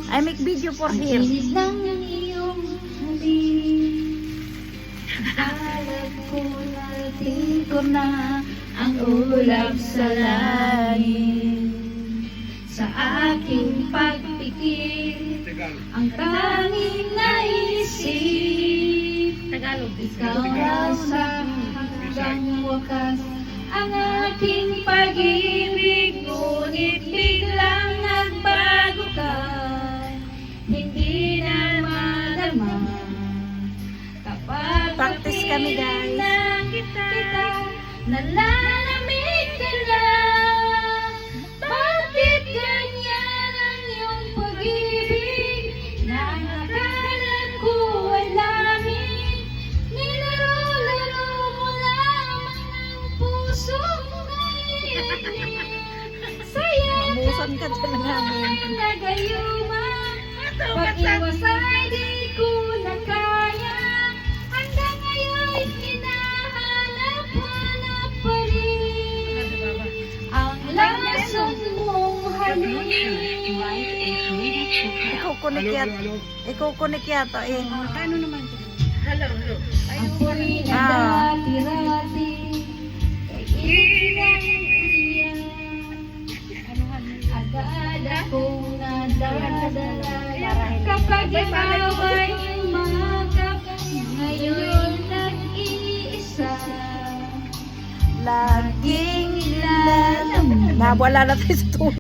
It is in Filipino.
I make video for Ang him. init ng iyong halik. Balag ko natin ko na ang ulap sa langit. Sa aking pagpikir, ang tanging naisip, Tagalog. ikaw na sa hanggang wakas ang aking pag-ibig. Ngunit biglang nagbago ka, hindi na madama. Kapag Practice kami, guys. na kita, nalalamig ka na. Bakit ganyan ang iyong pag-ibig na ang akala ko ay lamig? Nilaro-laro mo lamang ang puso ngayon. Saya Mamusan ka dyan na namin. nagayuma, pag-iwas ay di ko na kaya. Hanggang ngayon hinahanap-hanap pa rin ang lasong mong halik. Ikukunik yata eh. Ano naman ito? Ako'y Ah. nagdati-rati kay iyan. Agad akong nadadala kapag ikaw ay umakap. Ngayon nag-iisa, Laging ilalam. Nawala na tayo sa tulog.